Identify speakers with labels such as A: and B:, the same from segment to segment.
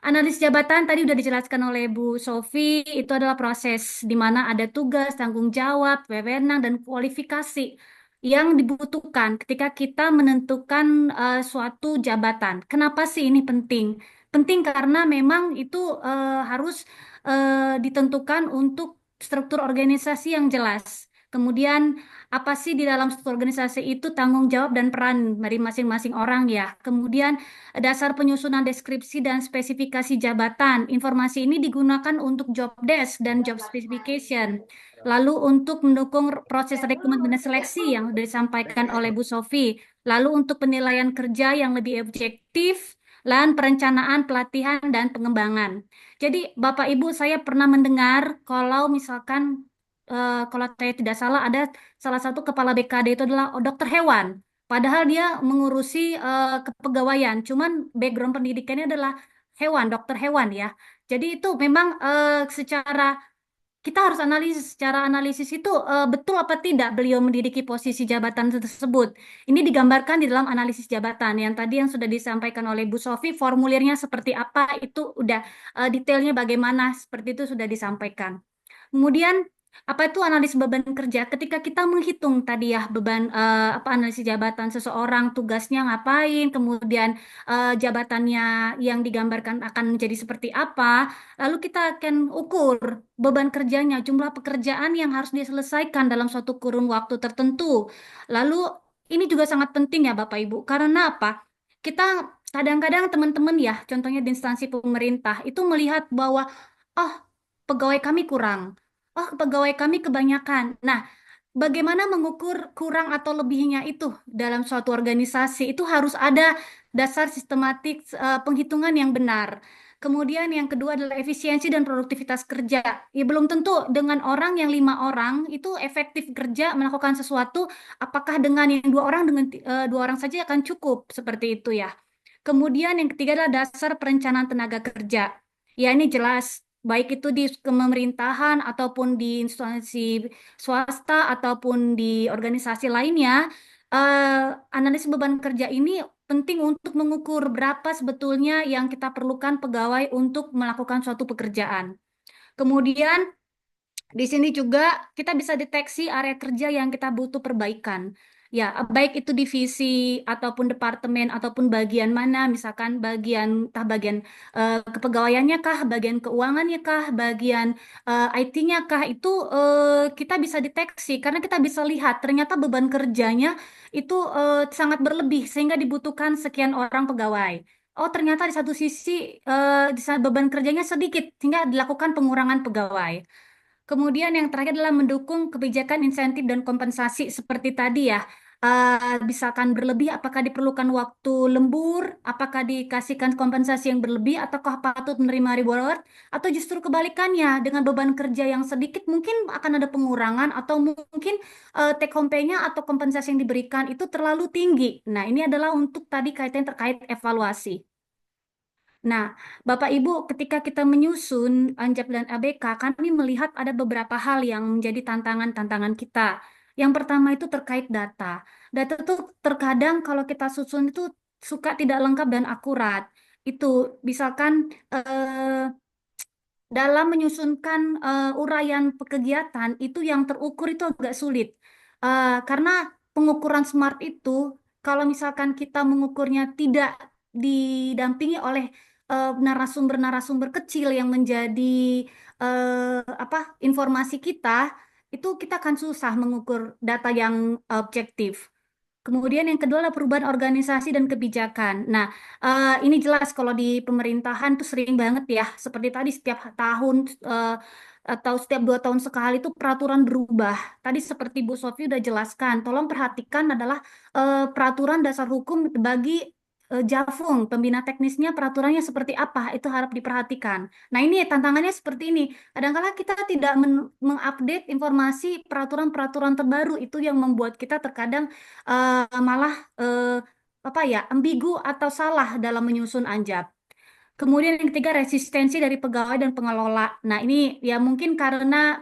A: Analis jabatan tadi udah dijelaskan oleh Bu Sofi, itu adalah proses di mana ada tugas, tanggung jawab, wewenang, dan kualifikasi yang dibutuhkan ketika kita menentukan suatu jabatan. Kenapa sih ini penting? Penting karena memang itu harus ditentukan untuk struktur organisasi yang jelas. Kemudian apa sih di dalam struktur organisasi itu tanggung jawab dan peran dari masing-masing orang ya. Kemudian dasar penyusunan deskripsi dan spesifikasi jabatan. Informasi ini digunakan untuk job desk dan job specification. Lalu untuk mendukung proses rekrutmen dan seleksi yang sudah disampaikan oleh Bu Sofi. Lalu untuk penilaian kerja yang lebih objektif, dan perencanaan pelatihan dan pengembangan. Jadi Bapak Ibu saya pernah mendengar kalau misalkan kalau saya tidak salah ada salah satu kepala BKD itu adalah dokter hewan. Padahal dia mengurusi kepegawaian, cuman background pendidikannya adalah hewan, dokter hewan ya. Jadi itu memang secara kita harus analisis, secara analisis itu betul apa tidak beliau menduduki posisi jabatan tersebut. Ini digambarkan di dalam analisis jabatan yang tadi yang sudah disampaikan oleh Bu Sofi, formulirnya seperti apa itu udah detailnya bagaimana seperti itu sudah disampaikan. Kemudian apa itu analisis beban kerja? Ketika kita menghitung tadi ya beban apa analisis jabatan seseorang, tugasnya ngapain, kemudian jabatannya yang digambarkan akan menjadi seperti apa, lalu kita akan ukur beban kerjanya, jumlah pekerjaan yang harus diselesaikan dalam suatu kurun waktu tertentu. Lalu ini juga sangat penting ya Bapak Ibu, karena apa? Kita kadang-kadang teman-teman ya, contohnya di instansi pemerintah itu melihat bahwa oh pegawai kami kurang. Oh, pegawai kami kebanyakan. Nah, bagaimana mengukur kurang atau lebihnya itu dalam suatu organisasi? Itu harus ada dasar sistematik penghitungan yang benar. Kemudian yang kedua adalah efisiensi dan produktivitas kerja. Ya, belum tentu dengan orang yang 5 orang itu efektif kerja melakukan sesuatu. Apakah dengan yang 2 orang dengan 2 orang saja akan cukup seperti itu ya? Kemudian yang ketiga adalah dasar perencanaan tenaga kerja. Ya ini jelas, baik itu di pemerintahan ataupun di instansi swasta ataupun di organisasi lainnya, analisis beban kerja ini penting untuk mengukur berapa sebetulnya yang kita perlukan pegawai untuk melakukan suatu pekerjaan. Kemudian di sini juga kita bisa deteksi area kerja yang kita butuh perbaikan. Ya, baik itu divisi ataupun departemen ataupun bagian mana, misalkan bagian entah bagian kepegawaiannya kah, bagian keuangannya kah, bagian IT-nya kah, itu kita bisa deteksi karena kita bisa lihat ternyata beban kerjanya itu sangat berlebih sehingga dibutuhkan sekian orang pegawai. Oh, ternyata di satu sisi beban kerjanya sedikit sehingga dilakukan pengurangan pegawai. Kemudian yang terakhir adalah mendukung kebijakan insentif dan kompensasi seperti tadi ya. Misalkan berlebih, apakah diperlukan waktu lembur, apakah dikasihkan kompensasi yang berlebih, ataukah patut menerima reward, atau justru kebalikannya, dengan beban kerja yang sedikit mungkin akan ada pengurangan, atau mungkin take home pay-nya atau kompensasi yang diberikan itu terlalu tinggi. Nah, ini adalah untuk tadi kaitan terkait evaluasi. Nah, Bapak Ibu, ketika kita menyusun Anjap dan ABK, kami melihat ada beberapa hal yang menjadi tantangan-tantangan kita. Yang pertama itu terkait data. Data itu terkadang kalau kita susun itu suka tidak lengkap dan akurat. Itu misalkan dalam menyusunkan uraian kegiatan itu yang terukur itu agak sulit. Karena pengukuran SMART itu kalau misalkan kita mengukurnya tidak didampingi oleh narasumber-narasumber kecil yang menjadi apa informasi kita, itu kita akan susah mengukur data yang objektif. Kemudian yang kedua adalah perubahan organisasi dan kebijakan. Nah, ini jelas kalau di pemerintahan tuh sering banget ya, seperti tadi setiap tahun atau setiap 2 tahun sekali itu peraturan berubah. Tadi seperti Bu Sofi udah jelaskan, tolong perhatikan adalah peraturan dasar hukum bagi Jafung, pembina teknisnya peraturannya seperti apa, itu harap diperhatikan. Nah, ini tantangannya seperti ini. Kadang-kala kita tidak mengupdate informasi peraturan-peraturan terbaru itu yang membuat kita terkadang malah apa ya ambigu atau salah dalam menyusun anjab. Kemudian yang ketiga resistensi dari pegawai dan pengelola. Nah ini ya mungkin karena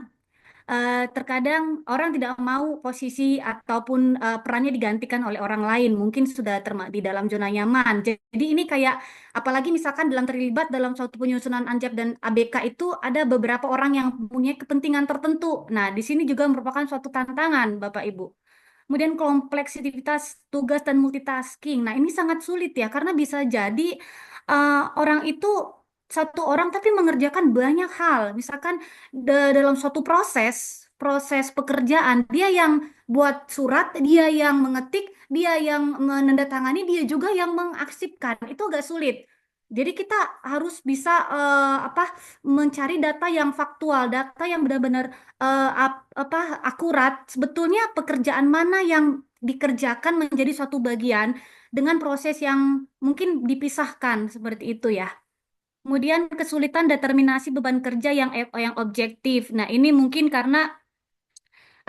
A: terkadang orang tidak mau posisi ataupun perannya digantikan oleh orang lain, mungkin sudah di dalam zona nyaman. Jadi ini kayak, apalagi misalkan dalam terlibat dalam suatu penyusunan Anjab dan ABK itu ada beberapa orang yang punya kepentingan tertentu. Nah, di sini juga merupakan suatu tantangan, Bapak Ibu. Kemudian kompleksitas tugas dan multitasking. Nah, ini sangat sulit ya, karena bisa jadi orang itu satu orang tapi mengerjakan banyak hal. Misalkan dalam suatu proses pekerjaan, dia yang buat surat, dia yang mengetik, dia yang menandatangani, dia juga yang mengarsipkan. Itu agak sulit. Jadi kita harus bisa apa mencari data yang faktual, data yang benar-benar apa akurat. Sebetulnya pekerjaan mana yang dikerjakan menjadi suatu bagian dengan proses yang mungkin dipisahkan seperti itu ya. Kemudian kesulitan determinasi beban kerja yang objektif. Nah, ini mungkin karena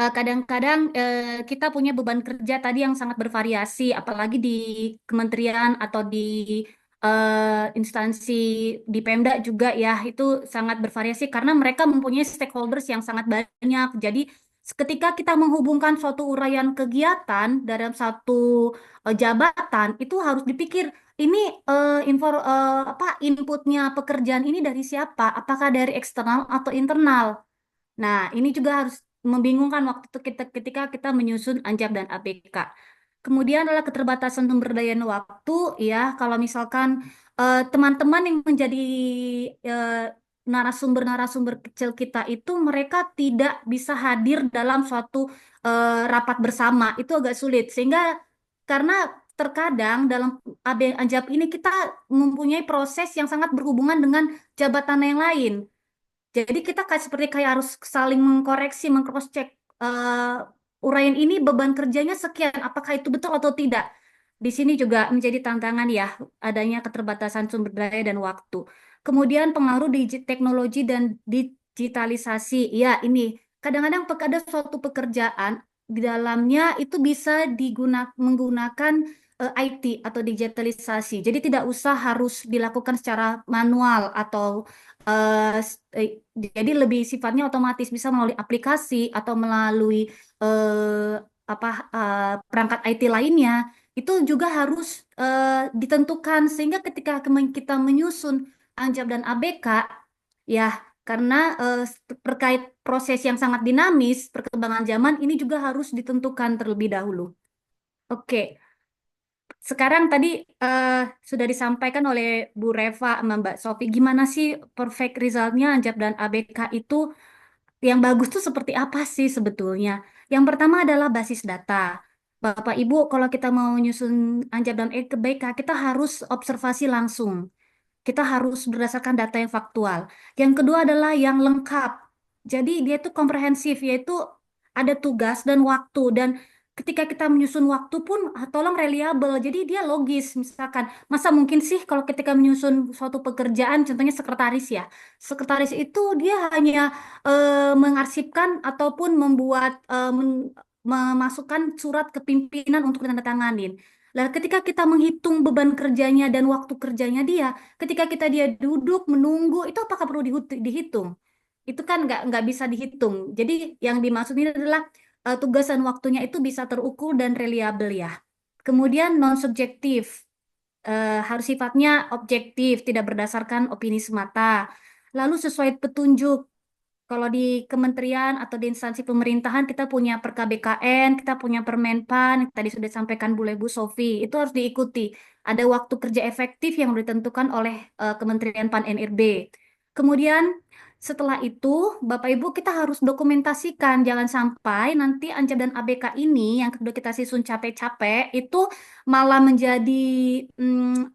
A: kadang-kadang kita punya beban kerja tadi yang sangat bervariasi, apalagi di kementerian atau di instansi di Pemda juga ya, itu sangat bervariasi karena mereka mempunyai stakeholders yang sangat banyak. Jadi ketika kita menghubungkan suatu uraian kegiatan dalam satu jabatan, itu harus dipikir ini apa inputnya pekerjaan ini dari siapa? Apakah dari eksternal atau internal? Nah, ini juga harus membingungkan waktu itu ketika kita menyusun Anjab dan ABK. Kemudian adalah keterbatasan sumber daya dan waktu, ya. Kalau misalkan teman-teman yang menjadi eh, narasumber-narasumber kecil kita itu mereka tidak bisa hadir dalam suatu rapat bersama, itu agak sulit. Sehingga karena terkadang dalam AB Anjab ini kita mempunyai proses yang sangat berhubungan dengan jabatan yang lain. Jadi kita kayak seperti kayak harus saling mengkoreksi, mengcross check uraian ini beban kerjanya sekian, apakah itu betul atau tidak? Di sini juga menjadi tantangan ya, adanya keterbatasan sumber daya dan waktu. Kemudian pengaruh teknologi dan digitalisasi. Ya, ini kadang-kadang ada suatu pekerjaan di dalamnya itu bisa menggunakan IT atau digitalisasi. Jadi tidak usah harus dilakukan secara manual atau jadi lebih sifatnya otomatis, bisa melalui aplikasi atau melalui eh, apa perangkat IT lainnya. Itu juga harus ditentukan sehingga ketika kita menyusun Anjab dan ABK ya, karena terkait proses yang sangat dinamis perkembangan zaman ini juga harus ditentukan terlebih dahulu. Oke, sekarang tadi eh, sudah disampaikan oleh Bu Reva sama Mbak Sofi, gimana sih perfect resultnya Anjab dan ABK itu yang bagus tuh seperti apa sih sebetulnya? Yang pertama adalah basis data. Bapak Ibu, kalau kita mau nyusun Anjab dan ABK, kita harus observasi langsung. Kita harus berdasarkan data yang faktual. Yang kedua adalah yang lengkap. Jadi dia itu komprehensif, yaitu ada tugas dan waktu. Dan ketika kita menyusun waktu pun tolong reliable. Jadi dia logis. Misalkan, masa mungkin sih kalau ketika menyusun suatu pekerjaan, contohnya sekretaris ya. Sekretaris itu dia hanya mengarsipkan ataupun membuat memasukkan surat ke pimpinan untuk ditandatanganin. Lah, ketika kita menghitung beban kerjanya dan waktu kerjanya dia, ketika dia duduk menunggu, itu apakah perlu dihitung? Itu kan nggak bisa dihitung. Jadi yang dimaksud ini adalah tugas dan waktunya itu bisa terukur dan reliable ya. Kemudian non subjektif, harus sifatnya objektif, tidak berdasarkan opini semata. Lalu sesuai petunjuk. Kalau di kementerian atau di instansi pemerintahan kita punya per KBKN, kita punya Permenpan, tadi sudah disampaikan Bu Sofi, itu harus diikuti. Ada waktu kerja efektif yang ditentukan oleh Kementerian Pan NRB. Kemudian setelah itu, Bapak Ibu kita harus dokumentasikan, jangan sampai nanti Anjab dan ABK ini yang kedua kita susun capek-capek itu malah menjadi mm,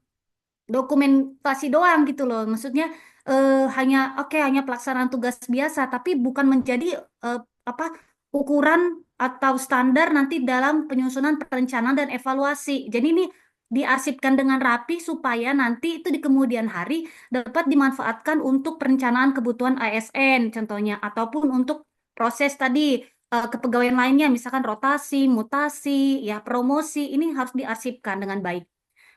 A: dokumentasi doang gitu loh. Maksudnya hanya pelaksanaan tugas biasa, tapi bukan menjadi eh, apa ukuran atau standar nanti dalam penyusunan perencanaan dan evaluasi. Jadi ini diarsipkan dengan rapi supaya nanti itu di kemudian hari dapat dimanfaatkan untuk perencanaan kebutuhan ASN contohnya ataupun untuk proses tadi kepegawaian lainnya misalkan rotasi, mutasi, ya promosi ini harus diarsipkan dengan baik.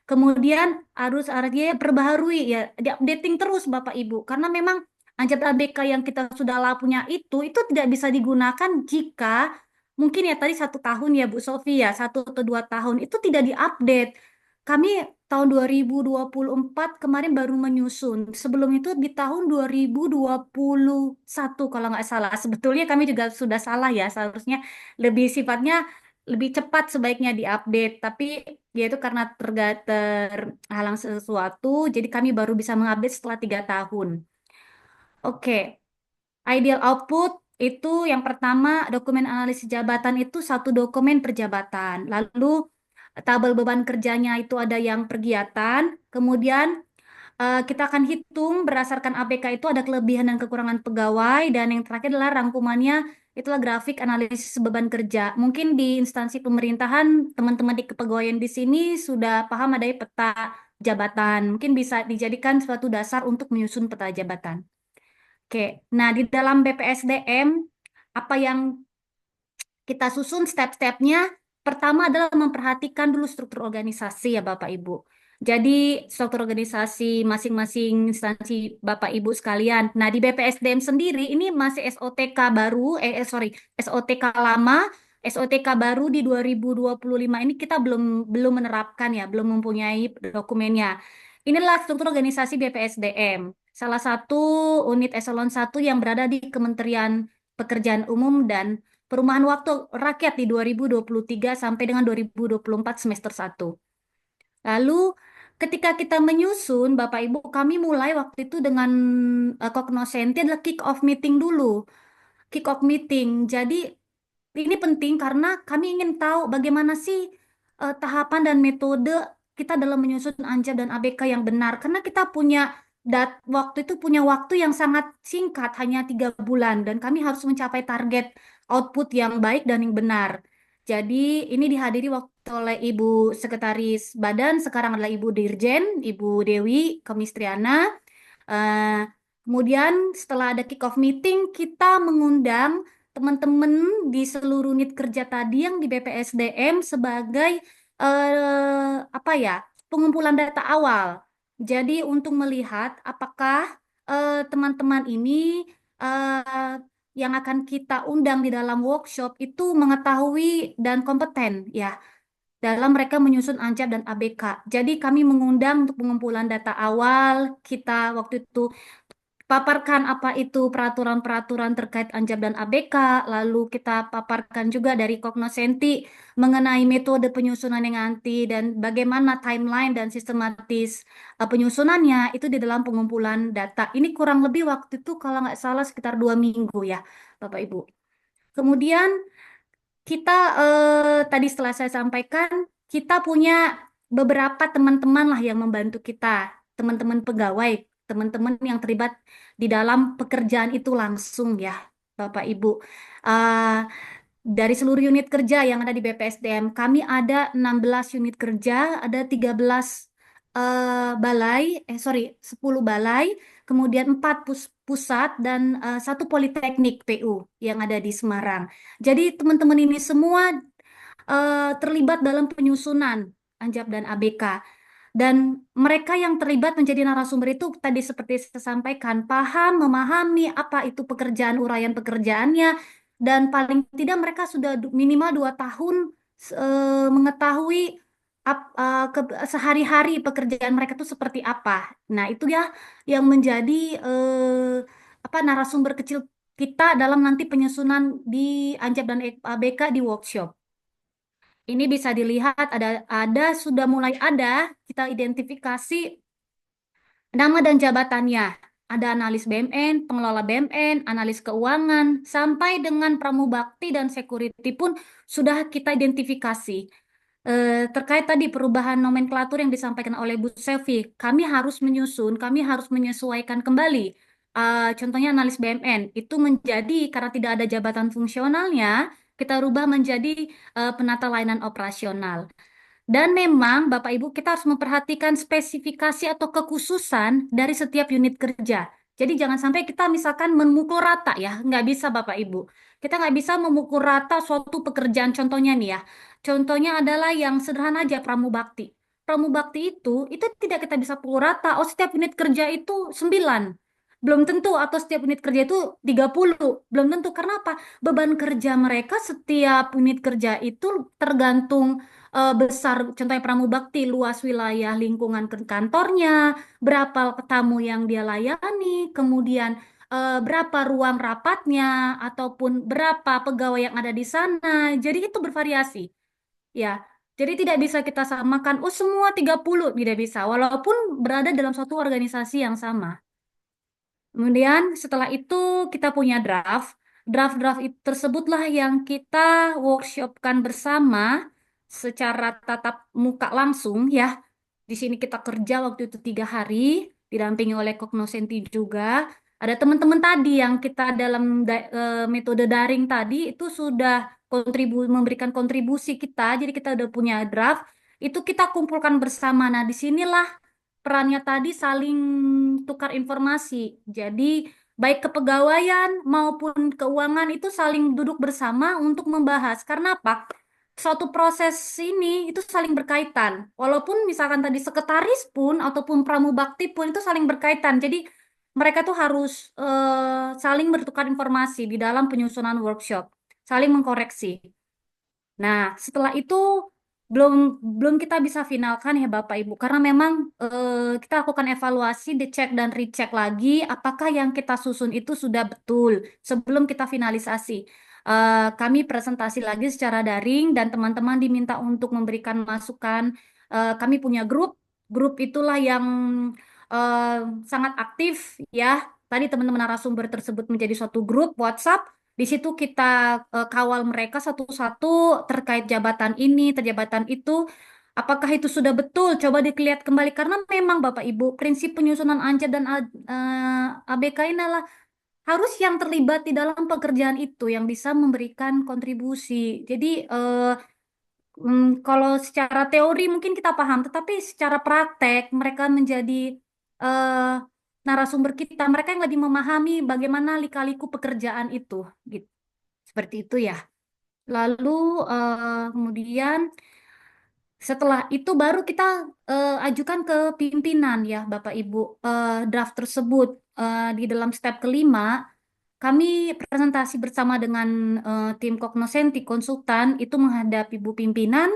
A: Kemudian harus artinya perbaharui ya, di updating terus Bapak Ibu karena memang Anjab ABK yang kita sudah punya itu tidak bisa digunakan jika mungkin ya tadi 1 tahun ya Bu Sofi ya, 1 atau 2 tahun itu tidak diupdate. Kami tahun 2024 kemarin baru menyusun. Sebelum itu di tahun 2021 kalau nggak salah. Sebetulnya kami juga sudah salah ya, seharusnya lebih sifatnya lebih cepat sebaiknya diupdate. Tapi ya itu karena terhalang sesuatu, jadi kami baru bisa mengupdate setelah 3 tahun. Oke, ideal output itu yang pertama dokumen analisis jabatan itu 1 dokumen per jabatan. Lalu tabel beban kerjanya itu ada yang per kegiatan. Kemudian kita akan hitung berdasarkan APK itu ada kelebihan dan kekurangan pegawai. Dan yang terakhir adalah rangkumannya itulah grafik analisis beban kerja. Mungkin di instansi pemerintahan teman-teman di kepegawaian di sini sudah paham ada peta jabatan. Mungkin bisa dijadikan suatu dasar untuk menyusun peta jabatan. Oke, nah di dalam BPSDM apa yang kita susun step-stepnya. Pertama adalah memperhatikan dulu struktur organisasi ya Bapak Ibu. Jadi struktur organisasi masing-masing instansi Bapak Ibu sekalian. Nah di BPSDM sendiri ini masih SOTK baru, sorry, SOTK lama, SOTK baru di 2025 ini kita belum menerapkan ya, belum mempunyai dokumennya. Inilah struktur organisasi BPSDM. Salah satu unit eselon 1 yang berada di Kementerian Pekerjaan Umum dan Perumahan Waktu Rakyat di 2023 sampai dengan 2024 semester 1. Lalu ketika kita menyusun, Bapak Ibu, kami mulai waktu itu dengan Cognoscenti adalah kick off meeting dulu. Kick off meeting. Jadi ini penting karena kami ingin tahu bagaimana sih tahapan dan metode kita dalam menyusun ANJAP dan ABK yang benar. Karena kita punya waktu itu punya waktu yang sangat singkat, hanya 3 bulan, dan kami harus mencapai target output yang baik dan yang benar. Jadi ini dihadiri waktu oleh Ibu Sekretaris Badan, sekarang adalah Ibu Dirjen, Ibu Dewi Kemistriana. Eh, Kemudian setelah ada kick-off meeting, kita mengundang teman-teman di seluruh unit kerja tadi yang di BPSDM sebagai apa ya, pengumpulan data awal. Jadi untuk melihat apakah teman-teman ini eh, yang akan kita undang di dalam workshop itu mengetahui dan kompeten ya dalam mereka menyusun ANCAP dan ABK. Jadi kami mengundang untuk pengumpulan data awal. Kita waktu itu paparkan apa itu peraturan-peraturan terkait ANJAP dan ABK, lalu kita paparkan juga dari Cognoscenti mengenai metode penyusunan yang nanti dan bagaimana timeline dan sistematis penyusunannya itu di dalam pengumpulan data. Ini kurang lebih waktu itu kalau nggak salah sekitar 2 minggu ya, Bapak Ibu. Kemudian kita tadi setelah saya sampaikan, kita punya beberapa teman-teman lah yang membantu kita, teman-teman pegawai, teman-teman yang terlibat di dalam pekerjaan itu langsung ya, Bapak Ibu. Eh, dari seluruh unit kerja yang ada di BPSDM, kami ada 16 unit kerja, ada 13 balai, sorry, 10 balai, kemudian 4 pusat dan 1 politeknik PU yang ada di Semarang. Jadi teman-teman ini semua terlibat dalam penyusunan ANJAP dan ABK. Dan mereka yang terlibat menjadi narasumber itu tadi seperti saya sampaikan, paham, memahami apa itu pekerjaan, uraian pekerjaannya, dan paling tidak mereka sudah minimal 2 tahun mengetahui sehari-hari pekerjaan mereka itu seperti apa. Nah, itu ya yang menjadi apa narasumber kecil kita dalam nanti penyusunan di ANJAP dan ABK di workshop. Ini bisa dilihat ada sudah mulai ada kita identifikasi nama dan jabatannya. Ada analis BMN, pengelola BMN, analis keuangan, sampai dengan pramubakti dan security pun sudah kita identifikasi. Terkait tadi perubahan nomenklatur yang disampaikan oleh Bu Selvi, kami harus menyusun, kami harus menyesuaikan kembali. Contohnya analis BMN itu menjadi karena tidak ada jabatan fungsionalnya, kita rubah menjadi penata layanan operasional. Dan memang Bapak Ibu kita harus memperhatikan spesifikasi atau kekhususan dari setiap unit kerja. Jadi jangan sampai kita misalkan memukul rata ya, nggak bisa Bapak Ibu. Kita nggak bisa memukul rata suatu pekerjaan contohnya nih ya. Contohnya adalah yang sederhana aja pramubakti. Pramubakti itu tidak kita bisa pukul rata. Oh setiap unit kerja itu 9. belum tentu atau setiap unit kerja itu 30, belum tentu. Karena apa? Beban kerja mereka setiap unit kerja itu tergantung besar, contohnya Pramubakti, luas wilayah lingkungan kantornya, berapa tamu yang dia layani, kemudian berapa ruang rapatnya, ataupun berapa pegawai yang ada di sana. Jadi itu bervariasi. Ya, jadi tidak bisa kita samakan, oh semua 30, tidak bisa, walaupun berada dalam suatu organisasi yang sama. Kemudian setelah itu kita punya draft. Draft-draft tersebutlah yang kita workshopkan bersama secara tatap muka langsung ya. Di sini kita kerja waktu itu 3 hari, didampingi oleh Cognoscenti juga. Ada teman-teman tadi yang kita dalam metode daring tadi itu sudah memberikan kontribusi kita. Jadi kita udah punya draft, itu kita kumpulkan bersama. Nah, disinilah perannya tadi saling tukar informasi. Jadi baik kepegawaian maupun keuangan itu saling duduk bersama untuk membahas. Karena apa? Suatu proses ini itu saling berkaitan. Walaupun misalkan tadi sekretaris pun ataupun pramubakti pun itu saling berkaitan. Jadi mereka tuh harus saling bertukar informasi di dalam penyusunan workshop, saling mengkoreksi. Nah, setelah itu belum belum kita bisa finalkan ya Bapak Ibu, karena memang kita lakukan evaluasi, dicek dan recheck lagi apakah yang kita susun itu sudah betul sebelum kita finalisasi. Kami presentasi lagi secara daring dan teman-teman diminta untuk memberikan masukan. Kami punya grup itulah yang eh, sangat aktif ya. Tadi teman-teman narasumber tersebut menjadi suatu grup WhatsApp. Di situ kita kawal mereka satu-satu terkait jabatan ini, terjabatan itu. Apakah itu sudah betul? Coba dilihat kembali karena memang Bapak Ibu prinsip penyusunan ANCA dan ABK ini adalah harus yang terlibat di dalam pekerjaan itu yang bisa memberikan kontribusi. Jadi kalau secara teori mungkin kita paham, tetapi secara praktek mereka menjadi eh, narasumber kita, mereka yang lebih memahami bagaimana lika-liku pekerjaan itu, gitu. Seperti itu ya. Lalu kemudian setelah itu baru kita ajukan ke pimpinan ya Bapak Ibu draft tersebut. Di dalam step kelima kami presentasi bersama dengan tim Cognoscenti konsultan itu menghadap Ibu pimpinan.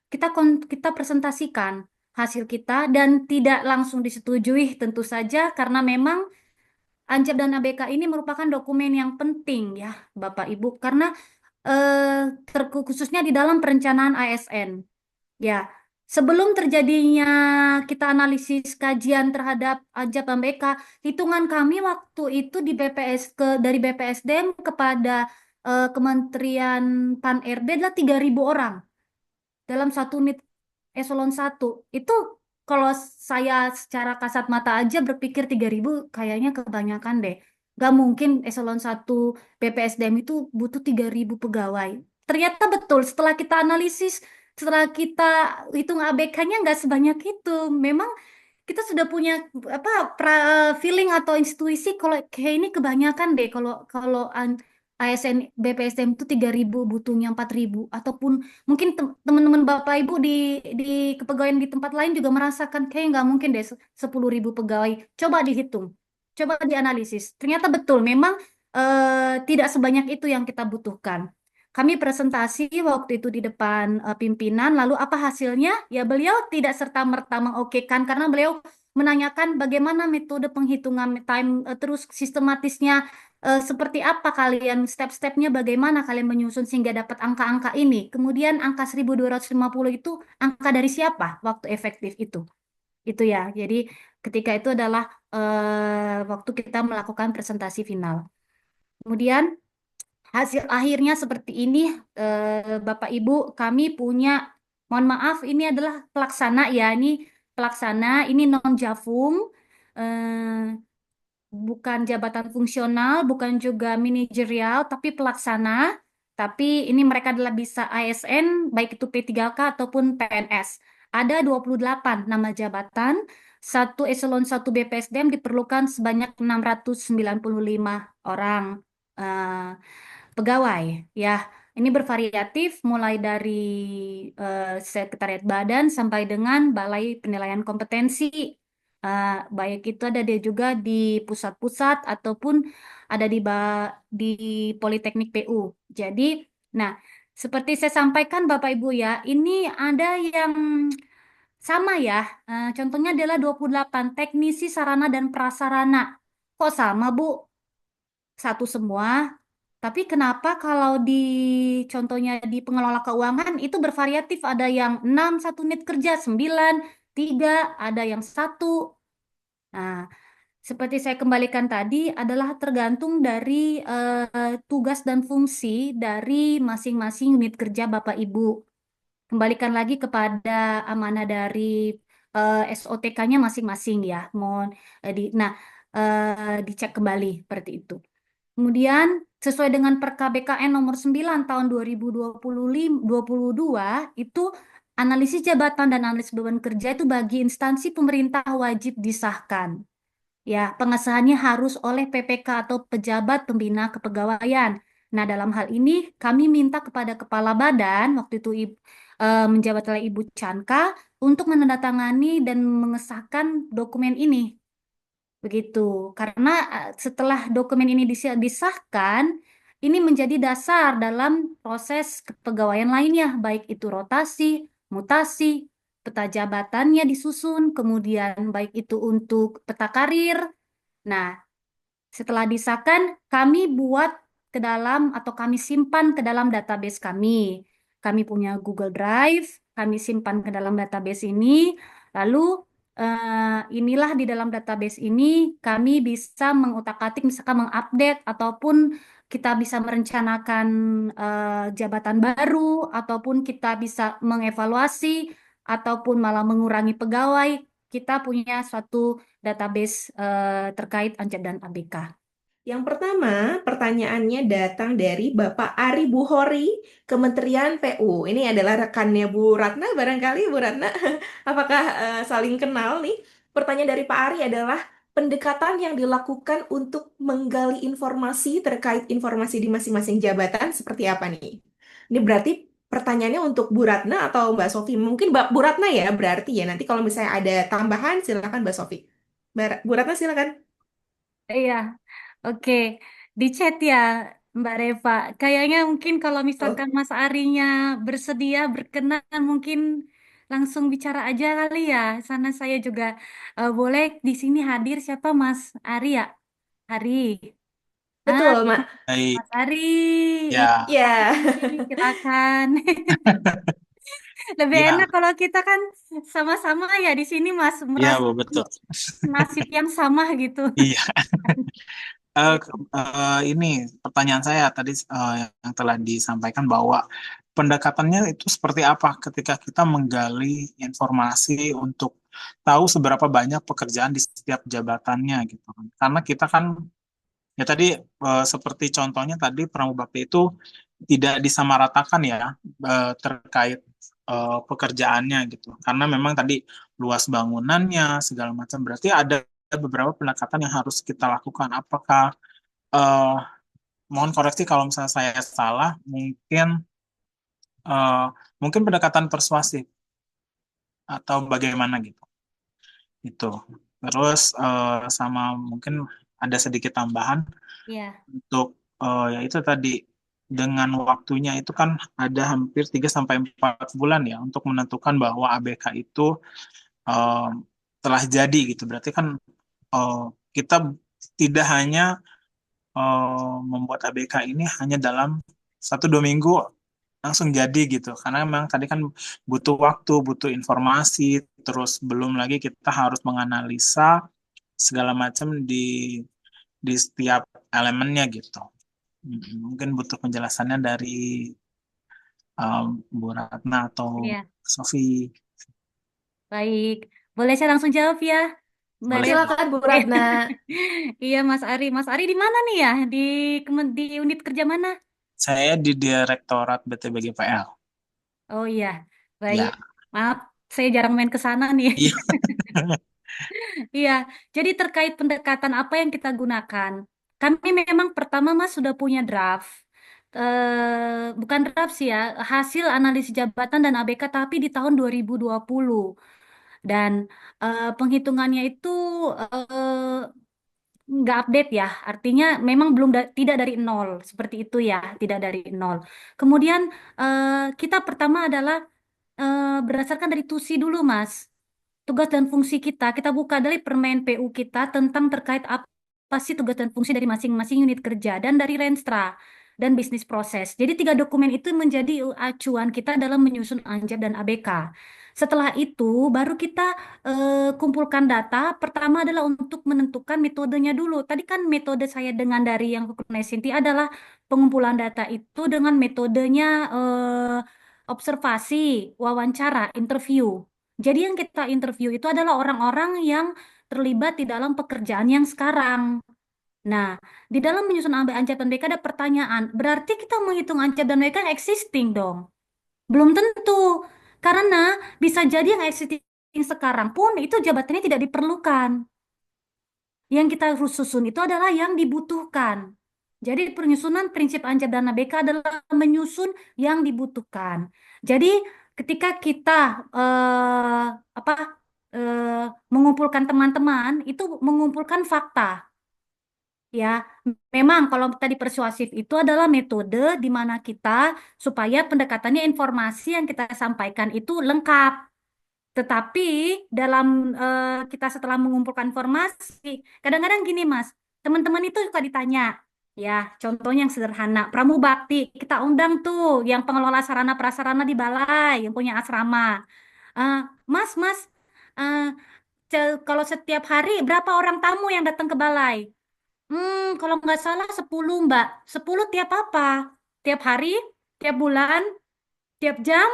A: Kita presentasikan hasil kita dan tidak langsung disetujui tentu saja karena memang ANCAP dan ABK ini merupakan dokumen yang penting ya Bapak Ibu karena khususnya di dalam perencanaan ASN. Ya, sebelum terjadinya kita analisis kajian terhadap ANCAP dan ABK, hitungan kami waktu itu di dari BPSDM kepada Kementerian Pan-RB adalah 3.000 orang dalam satu unit eselon 1 itu kalau saya secara kasat mata aja berpikir 3.000 kayaknya kebanyakan deh. Gak mungkin eselon 1 BPSDM itu butuh 3.000 pegawai. Ternyata betul setelah kita analisis, setelah kita hitung ABK-nya nggak sebanyak itu. Memang kita sudah punya apa feeling atau intuisi kalau kayak ini kebanyakan deh kalau kalau ASN BPSDM itu 3.000 butuhnya 4.000 ataupun mungkin teman-teman Bapak Ibu di kepegawaian di tempat lain juga merasakan kayak nggak mungkin deh 10.000 pegawai. Coba dihitung, coba dianalisis. Ternyata betul memang tidak sebanyak itu yang kita butuhkan. Kami presentasi waktu itu di depan pimpinan, lalu apa hasilnya? Ya beliau tidak serta-merta mengokekan karena beliau menanyakan bagaimana metode penghitungan time, terus sistematisnya seperti apa kalian, step-stepnya bagaimana kalian menyusun sehingga dapat angka-angka ini. Kemudian angka 1.250 itu angka dari siapa waktu efektif itu. Itu ya, jadi ketika itu adalah waktu kita melakukan presentasi final. Kemudian hasil akhirnya seperti ini, Bapak Ibu, kami punya, mohon maaf, ini adalah pelaksana ya, ini non Javung, bukan jabatan fungsional, bukan juga manajerial, tapi pelaksana. Tapi ini mereka adalah bisa ASN, baik itu P3K ataupun PNS. Ada 28 nama jabatan, satu eselon 1 BPSDM diperlukan sebanyak 695 orang. Eh, Pegawai ya. Ini bervariatif mulai dari sekretariat badan sampai dengan balai penilaian kompetensi. Baik itu ada dia juga di pusat-pusat ataupun ada di Politeknik PU. Jadi, nah, seperti saya sampaikan Bapak Ibu ya, ini ada yang sama ya. Contohnya adalah 28 teknisi sarana dan prasarana. Kok sama, Bu? Satu semua. Tapi kenapa kalau di contohnya di pengelola keuangan itu bervariatif, ada yang 6 satu unit kerja, 9 3, ada yang satu. Nah, seperti saya kembalikan tadi adalah tergantung dari tugas dan fungsi dari masing-masing unit kerja Bapak Ibu. Kembalikan lagi kepada amanah dari SOTK-nya masing-masing ya. Nah, dicek kembali seperti itu. Kemudian sesuai dengan Perka BKN nomor 9 tahun 2022 itu analisis jabatan dan analisis beban kerja itu bagi instansi pemerintah wajib disahkan. Ya, pengesahannya harus oleh PPK atau pejabat pembina kepegawaian. Nah, dalam hal ini kami minta kepada kepala badan waktu itu menjabat oleh Ibu Chanka untuk menandatangani dan mengesahkan dokumen ini. Begitu. Karena setelah dokumen ini disahkan, ini menjadi dasar dalam proses kepegawaian lainnya, baik itu rotasi, mutasi, peta jabatannya disusun, kemudian baik itu untuk peta karir. Nah, setelah disahkan, kami buat ke dalam atau kami simpan ke dalam database kami. Kami punya Google Drive, kami simpan ke dalam database ini. Lalu inilah di dalam database ini kami bisa mengutak-atik, misalkan mengupdate ataupun kita bisa merencanakan jabatan baru ataupun kita bisa mengevaluasi ataupun malah mengurangi pegawai. Kita punya suatu database terkait Anjat dan ABK.
B: Yang pertama, pertanyaannya datang dari Bapak Ari Buhori, Kementerian PU. Ini adalah rekannya Bu Ratna, barangkali Bu Ratna. Apakah saling kenal nih? Pertanyaan dari Pak Ari adalah pendekatan yang dilakukan untuk menggali informasi terkait informasi di masing-masing jabatan seperti apa nih? Ini berarti pertanyaannya untuk Bu Ratna atau Mbak Sofi? Mungkin Bu Ratna ya berarti ya. Nanti kalau misalnya ada tambahan silakan Mbak Sofi. Bu Ratna silakan.
A: Iya, oke. Di chat ya, Mbak Reva. Kayaknya mungkin kalau
B: Oh,
A: misalkan Mas Arinya bersedia, berkenan, mungkin langsung bicara aja kali ya. Sana saya juga boleh di sini hadir siapa Mas Ari ya? Ari. Ah,
B: betul, Mak.
A: Mas
C: Baik,
A: Ari.
C: ya,
B: Ya.
A: Ini silakan. Lebih enak
C: ya,
A: kalau kita kan sama-sama ya di sini Mas
C: ya,
A: merasa
C: Bu, betul.
A: nasib yang sama gitu.
C: Iya, ini pertanyaan saya tadi yang telah disampaikan bahwa pendekatannya itu seperti apa ketika kita menggali informasi untuk tahu seberapa banyak pekerjaan di setiap jabatannya gitu kan. Karena kita kan ya tadi seperti contohnya tadi Pramubakti itu tidak disamaratakan ya terkait pekerjaannya gitu. Karena memang tadi luas bangunannya segala macam berarti ada beberapa pendekatan yang harus kita lakukan. Apakah eh, mohon koreksi kalau misalnya saya salah, eh, mungkin pendekatan persuasif atau bagaimana gitu. Itu. Terus sama mungkin ada sedikit tambahan
A: Iya,
C: untuk ya itu tadi dengan waktunya itu kan ada hampir 3 sampai 4 bulan ya untuk menentukan bahwa ABK itu eh, telah jadi gitu. Berarti kan eh, kita tidak hanya membuat ABK ini hanya dalam 1 2 minggu langsung jadi gitu. Karena memang tadi kan butuh waktu, butuh informasi, terus belum lagi kita harus menganalisa segala macam di setiap elemennya gitu. Mungkin butuh penjelasannya dari Bu Ratna atau
A: iya.
C: Sofi.
A: Baik, boleh saya langsung jawab ya, Mbak
C: Boleh,
A: Reva?
C: Bu.
B: Silakan Bu Ratna.
A: Iya, Mas Ari. Mas Ari di mana nih ya? Di unit kerja mana?
C: Saya di Direktorat BTBGPL.
A: Oh iya, baik.
C: Ya,
A: Maaf, saya jarang main ke sana nih.
C: iya.
A: Iya, jadi terkait pendekatan apa yang kita gunakan. Kami memang pertama Mas sudah punya draft. Bukan draft sih ya, hasil analisis jabatan dan ABK tapi di tahun 2020. Dan penghitungannya itu eh, nggak update ya, artinya memang belum tidak dari nol seperti itu ya, tidak dari nol. Kemudian kita pertama adalah berdasarkan dari TUSI dulu, Mas. Tugas dan fungsi kita, kita buka dari Permen PU kita tentang terkait apa sih tugas dan fungsi dari masing-masing unit kerja dan dari Renstra dan bisnis proses. Jadi tiga dokumen itu menjadi acuan kita dalam menyusun ANJAP dan ABK. Setelah itu baru kita kumpulkan data. Pertama adalah untuk menentukan metodenya dulu. Tadi kan metode saya dengan dari yang Sinti adalah pengumpulan data itu dengan metodenya observasi, wawancara, interview. Jadi yang kita interview itu adalah orang-orang yang terlibat di dalam pekerjaan yang sekarang. Nah, di dalam menyusun ANCAP dan BK ada pertanyaan, berarti kita menghitung ANCAP dan BK yang existing dong? Belum tentu, karena bisa jadi yang existing sekarang pun itu jabatannya tidak diperlukan. Yang kita harus susun itu adalah yang dibutuhkan. Jadi penyusunan prinsip ANCAP dan ABK adalah menyusun yang dibutuhkan. Jadi ketika kita eh, apa mengumpulkan teman-teman itu mengumpulkan fakta. Ya, memang kalau tadi persuasif itu adalah metode di mana kita supaya pendekatannya informasi yang kita sampaikan itu lengkap. Tetapi dalam kita setelah mengumpulkan informasi, kadang-kadang gini Mas, teman-teman itu suka ditanya, ya contohnya yang sederhana, Pramubakti, kita undang tuh yang pengelola sarana prasarana di balai, yang punya asrama. Eh, Mas, eh, kalau setiap hari berapa orang tamu yang datang ke balai? Kalau nggak salah 10 Mbak. 10 tiap apa? Tiap hari, tiap bulan, tiap jam?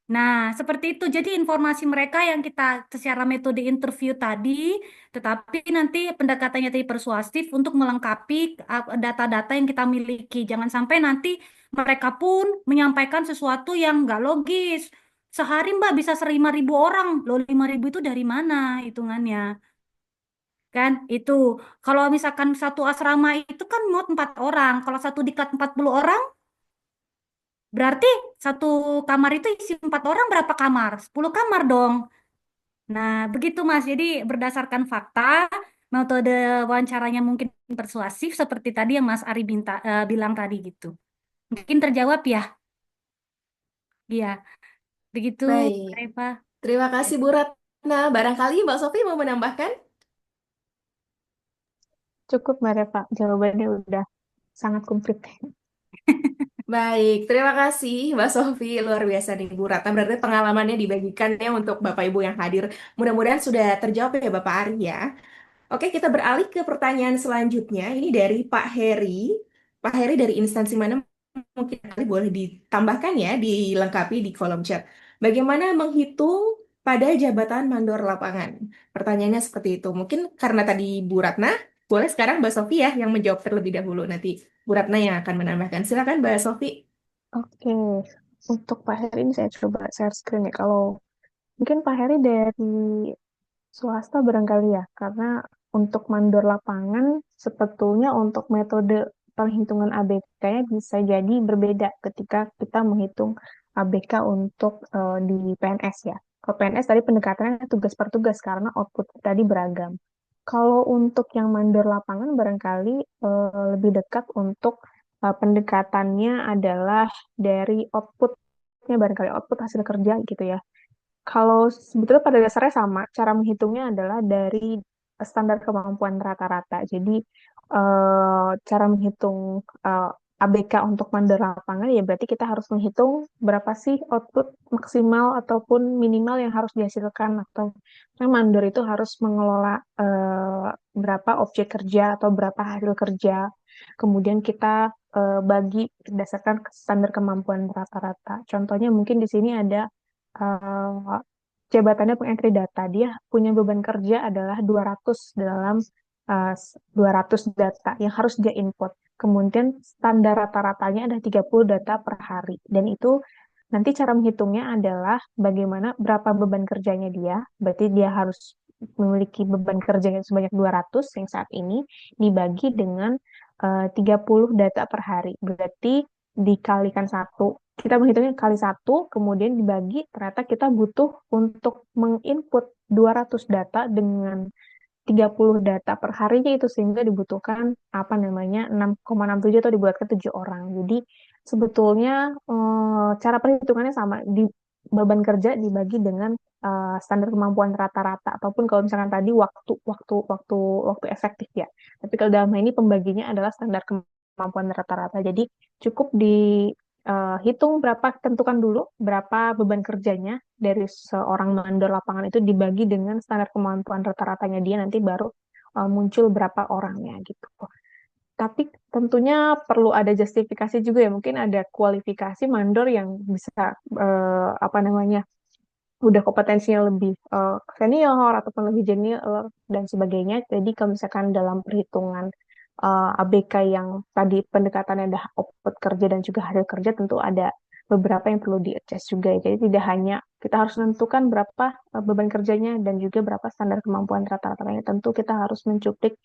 A: Nah, seperti itu. Jadi informasi mereka yang kita secara metode interview tadi, tetapi nanti pendekatannya tadi persuasif untuk melengkapi data-data yang kita miliki. Jangan sampai nanti mereka pun menyampaikan sesuatu yang nggak logis. Sehari Mbak bisa 5.000 orang. Loh 5.000 itu dari mana hitungannya? Kan itu. Kalau misalkan satu asrama itu kan muat 4 orang. Kalau satu diklat 40 orang, berarti satu kamar itu isi 4 orang berapa kamar? 10 kamar dong. Nah, begitu Mas. Jadi berdasarkan fakta, metode wawancaranya mungkin persuasif seperti tadi yang Mas Ari bilang tadi gitu. Mungkin terjawab ya? Iya, begitu
B: Baik,
A: Reva.
B: terima kasih Bu Ratna. Barangkali Mbak Sofi mau menambahkan?
D: Cukup Mbak Reva, jawabannya udah sangat komplit.
B: Baik, terima kasih Mbak Sofi. Luar biasa nih Bu Ratna. Berarti pengalamannya dibagikan ya untuk Bapak Ibu yang hadir. Mudah-mudahan sudah terjawab ya Bapak Ari ya. Oke, kita beralih ke pertanyaan selanjutnya. Ini dari Pak Heri. Pak Heri dari instansi mana? Mungkin nanti boleh ditambahkan ya, dilengkapi di kolom chat. Bagaimana menghitung pada jabatan mandor lapangan? Pertanyaannya seperti itu. Mungkin karena tadi Bu Ratna, boleh sekarang Mbak Sofi ya yang menjawab terlebih dahulu. Nanti Bu Ratna yang akan menambahkan. Silakan Mbak Sofi.
D: Oke, untuk Pak Heri ini saya coba share screen ya. Kalau mungkin Pak Heri dari swasta barangkali ya, karena untuk mandor lapangan sebetulnya untuk metode penghitungan ABK-nya bisa jadi berbeda ketika kita menghitung ABK untuk di PNS ya. Kalau PNS tadi pendekatannya tugas per tugas karena output tadi beragam. Kalau untuk yang mandor lapangan barangkali lebih dekat untuk pendekatannya adalah dari outputnya barangkali output hasil kerja gitu ya. Kalau sebetulnya pada dasarnya sama, cara menghitungnya adalah dari standar kemampuan rata-rata. Jadi cara menghitung eh, ABK untuk mandor lapangan ya berarti kita harus menghitung berapa sih output maksimal ataupun minimal yang harus dihasilkan atau karena mandor itu harus mengelola berapa objek kerja atau berapa hasil kerja. Kemudian kita bagi berdasarkan standar kemampuan rata-rata. Contohnya mungkin di sini ada eh, jabatannya pengentry data. Dia punya beban kerja adalah 200 dalam 200 data yang harus dia input. Kemudian standar rata-ratanya ada 30 data per hari. Dan itu nanti cara menghitungnya adalah bagaimana berapa beban kerjanya dia. Berarti dia harus memiliki beban kerja yang sebanyak 200 yang saat ini dibagi dengan 30 data per hari. Berarti dikalikan satu. Kita menghitungnya kali satu, kemudian dibagi, ternyata kita butuh untuk menginput 200 data dengan 30 data per harinya itu sehingga dibutuhkan apa namanya 6,67 atau dibuatkan 7 orang. Jadi sebetulnya cara perhitungannya sama di beban kerja dibagi dengan standar kemampuan rata-rata ataupun kalau misalkan tadi waktu efektif ya. Tapi kalau dalam hal ini pembaginya adalah standar kemampuan rata-rata. Jadi cukup dihitung berapa, tentukan dulu berapa beban kerjanya dari seorang mandor lapangan itu dibagi dengan standar kemampuan rata-ratanya dia nanti baru muncul berapa orangnya gitu. Tapi tentunya perlu ada justifikasi juga ya. Mungkin ada kualifikasi mandor yang bisa apa namanya udah kompetensinya lebih senior ataupun lebih junior dan sebagainya. Jadi kalau misalkan dalam perhitungan ABK yang tadi pendekatannya ada output kerja dan juga hasil kerja tentu ada beberapa yang perlu di-adjust juga ya. Jadi tidak hanya kita harus menentukan berapa beban kerjanya dan juga berapa standar kemampuan rata-ratanya. Tentu kita harus mencuplik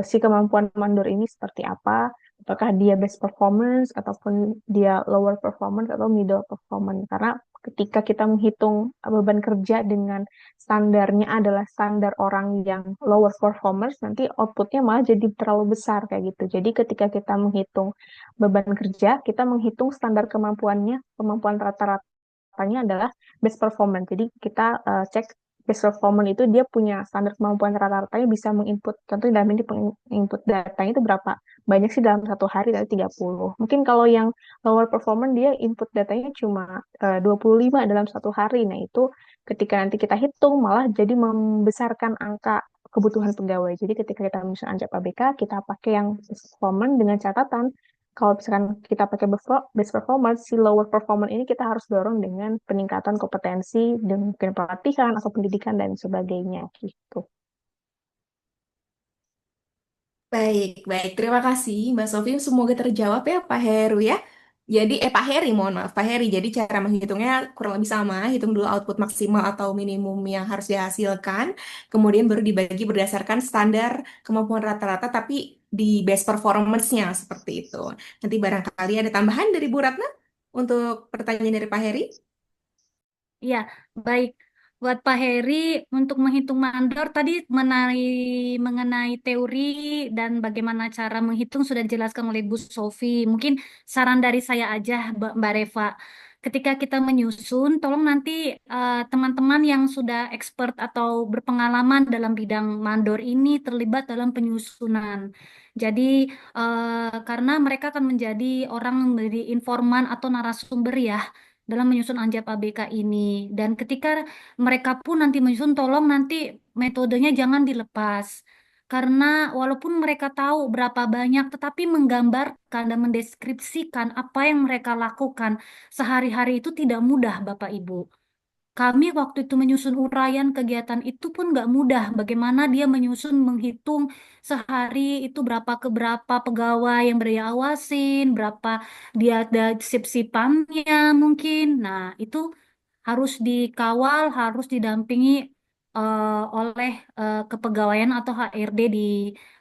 D: si kemampuan mandor ini seperti apa, apakah dia best performance ataupun dia lower performance atau middle performance. Karena ketika kita menghitung beban kerja dengan standarnya adalah standar orang yang lower performance, nanti outputnya malah jadi terlalu besar kayak gitu. Jadi ketika kita menghitung beban kerja, kita menghitung standar kemampuannya, kemampuan rata-ratanya adalah best performance. Jadi kita cek best performance itu dia punya standar kemampuan rata-ratanya bisa menginput, tentu dalam ini input datanya itu berapa banyak sih dalam satu hari dari 30. Mungkin kalau yang lower performance dia input datanya cuma 25 dalam satu hari. Nah, itu ketika nanti kita hitung malah jadi membesarkan angka kebutuhan pegawai. Jadi ketika kita misalnya anjap ABK, kita pakai yang best performance dengan catatan kalau misalkan kita pakai best performance, si lower performance ini kita harus dorong dengan peningkatan kompetensi dan mungkin pelatihan atau pendidikan dan sebagainya gitu.
B: Baik, baik. Terima kasih Mbak Sofi. Semoga terjawab ya Pak Heru ya. Jadi, Pak Heri, mohon maaf Pak Heri. Jadi cara menghitungnya kurang lebih sama. Hitung dulu output maksimal atau minimum yang harus dihasilkan. Kemudian baru dibagi berdasarkan standar kemampuan rata-rata tapi di best performance-nya seperti itu. Nanti barangkali ada tambahan dari Bu Ratna untuk pertanyaan dari Pak Heri.
A: Iya, baik. Buat Pak Heri, untuk menghitung mandor tadi mengenai teori dan bagaimana cara menghitung sudah dijelaskan oleh Bu Sofi. Mungkin saran dari saya aja, Mbak Reva. Ketika kita menyusun, tolong nanti teman-teman yang sudah expert atau berpengalaman dalam bidang mandor ini terlibat dalam penyusunan. Jadi, karena mereka akan menjadi orang menjadi informan atau narasumber ya dalam menyusun anjap ABK ini. Dan ketika mereka pun nanti menyusun, tolong nanti metodenya jangan dilepas. Karena walaupun mereka tahu berapa banyak, tetapi menggambarkan dan mendeskripsikan apa yang mereka lakukan sehari-hari itu tidak mudah, Bapak Ibu. Kami waktu itu menyusun uraian kegiatan itu pun nggak mudah. Bagaimana dia menyusun, menghitung sehari itu berapa ke berapa pegawai yang dia awasin, berapa dia ada sip-sipannya mungkin. Nah, itu harus dikawal, harus didampingi oleh kepegawaian atau HRD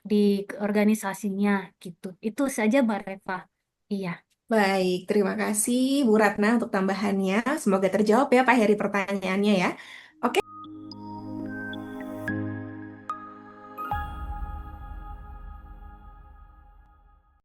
A: di organisasinya gitu. Itu saja Mbak Reva. Iya.
B: Baik, terima kasih Bu Ratna untuk tambahannya. Semoga terjawab ya Pak Heri pertanyaannya ya.